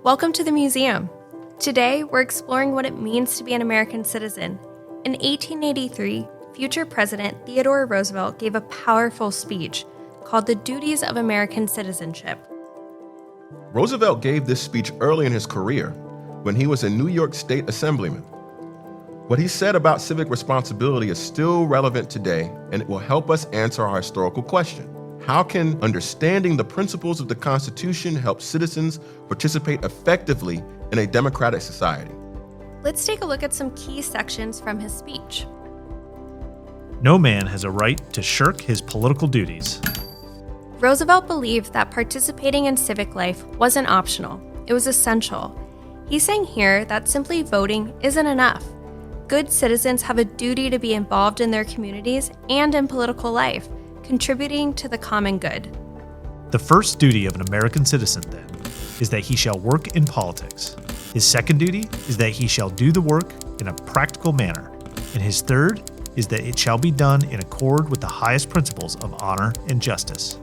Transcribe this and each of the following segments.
Welcome to the museum. Today, we're exploring what it means to be an American citizen. In 1883, future President Theodore Roosevelt gave a powerful speech called the Duties of American Citizenship. Roosevelt gave this speech early in his career when he was a New York State Assemblyman. What he said about civic responsibility is still relevant today, and it will help us answer our historical question. How can understanding the principles of the Constitution help citizens participate effectively in a democratic society? Let's take a look at some key sections from his speech. No man has a right to shirk his political duties. Roosevelt believed that participating in civic life wasn't optional, it was essential. He's saying here that simply voting isn't enough. Good citizens have a duty to be involved in their communities and in political life, contributing to the common good. The first duty of an American citizen, then, is that he shall work in politics. His second duty is that he shall do the work in a practical manner. And his third is that it shall be done in accord with the highest principles of honor and justice.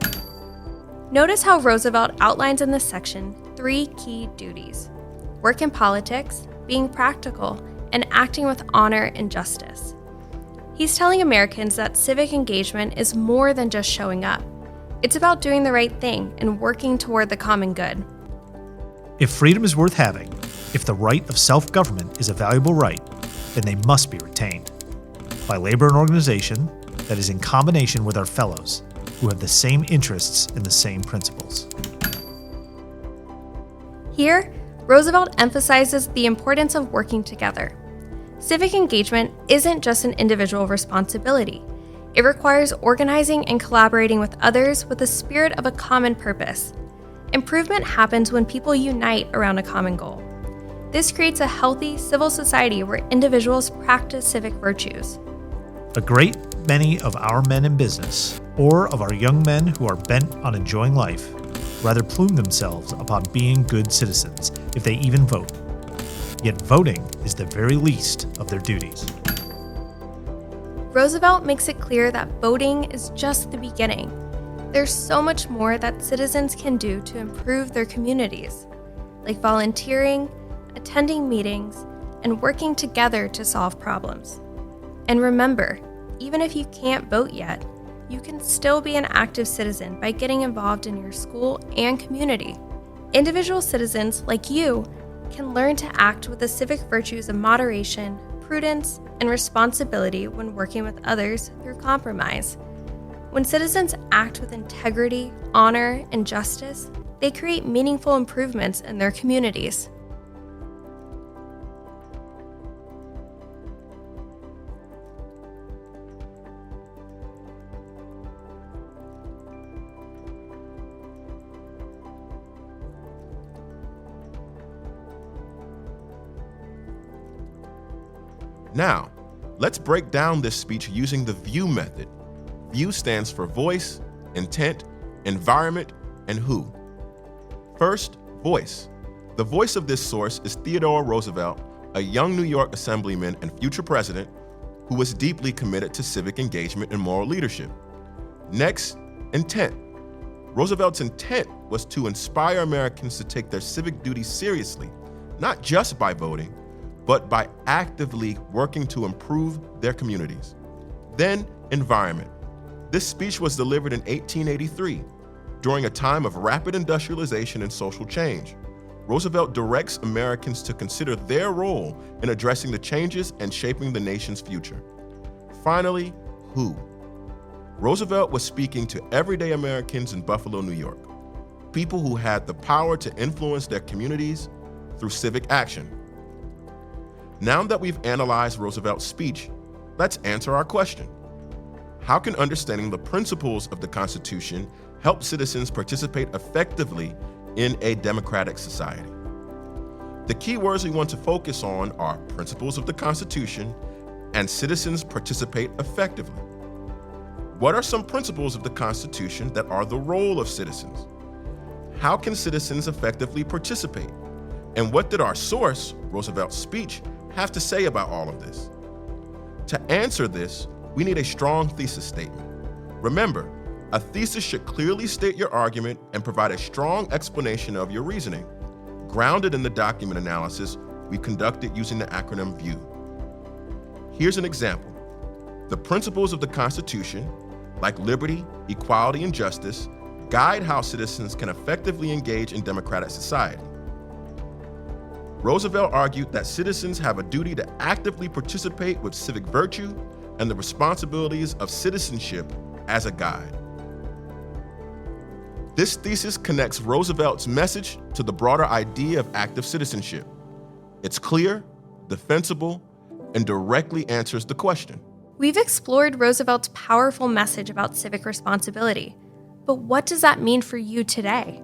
Notice how Roosevelt outlines in this section 3 key duties: work in politics, being practical, and acting with honor and justice. He's telling Americans that civic engagement is more than just showing up. It's about doing the right thing and working toward the common good. If freedom is worth having, if the right of self-government is a valuable right, then they must be retained by labor and organization that is in combination with our fellows who have the same interests and the same principles. Here, Roosevelt emphasizes the importance of working together. Civic engagement isn't just an individual responsibility. It requires organizing and collaborating with others with the spirit of a common purpose. Improvement happens when people unite around a common goal. This creates a healthy civil society where individuals practice civic virtues. A great many of our men in business, or of our young men who are bent on enjoying life, rather plume themselves upon being good citizens if they even vote. Yet voting is the very least of their duties. Roosevelt makes it clear that voting is just the beginning. There's so much more that citizens can do to improve their communities, like volunteering, attending meetings, and working together to solve problems. And remember, even if you can't vote yet, you can still be an active citizen by getting involved in your school and community. Individual citizens like you can learn to act with the civic virtues of moderation, prudence, and responsibility when working with others through compromise. When citizens act with integrity, honor, and justice, they create meaningful improvements in their communities. Now, let's break down this speech using the VIEW method. VIEW stands for voice, intent, environment, and who. First, voice. The voice of this source is Theodore Roosevelt, a young New York Assemblyman and future president who was deeply committed to civic engagement and moral leadership. Next, intent. Roosevelt's intent was to inspire Americans to take their civic duties seriously, not just by voting, but by actively working to improve their communities. Then, environment. This speech was delivered in 1883, during a time of rapid industrialization and social change. Roosevelt directs Americans to consider their role in addressing the changes and shaping the nation's future. Finally, who. Roosevelt was speaking to everyday Americans in Buffalo, New York, people who had the power to influence their communities through civic action. Now that we've analyzed Roosevelt's speech, let's answer our question. How can understanding the principles of the Constitution help citizens participate effectively in a democratic society? The key words we want to focus on are principles of the Constitution and citizens participate effectively. What are some principles of the Constitution that are the role of citizens? How can citizens effectively participate? And what did our source, Roosevelt's speech, have to say about all of this? To answer this, we need a strong thesis statement. Remember, a thesis should clearly state your argument and provide a strong explanation of your reasoning. grounded in the document analysis we conducted using the acronym VIEW. Here's an example. The principles of the Constitution, like liberty, equality, and justice, guide how citizens can effectively engage in democratic society. Roosevelt argued that citizens have a duty to actively participate with civic virtue and the responsibilities of citizenship as a guide. This thesis connects Roosevelt's message to the broader idea of active citizenship. It's clear, defensible, and directly answers the question. We've explored Roosevelt's powerful message about civic responsibility, but what does that mean for you today?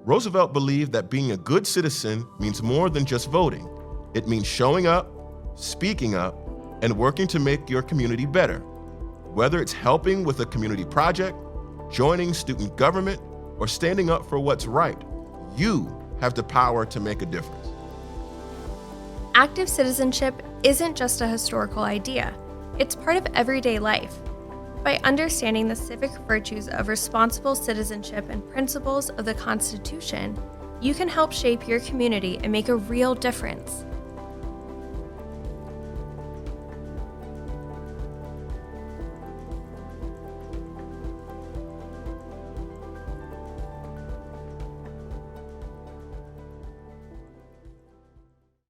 Roosevelt believed that being a good citizen means more than just voting. It means showing up, speaking up, and working to make your community better. Whether it's helping with a community project, joining student government, or standing up for what's right, you have the power to make a difference. Active citizenship isn't just a historical idea. It's part of everyday life. By understanding the civic virtues of responsible citizenship and principles of the Constitution, you can help shape your community and make a real difference.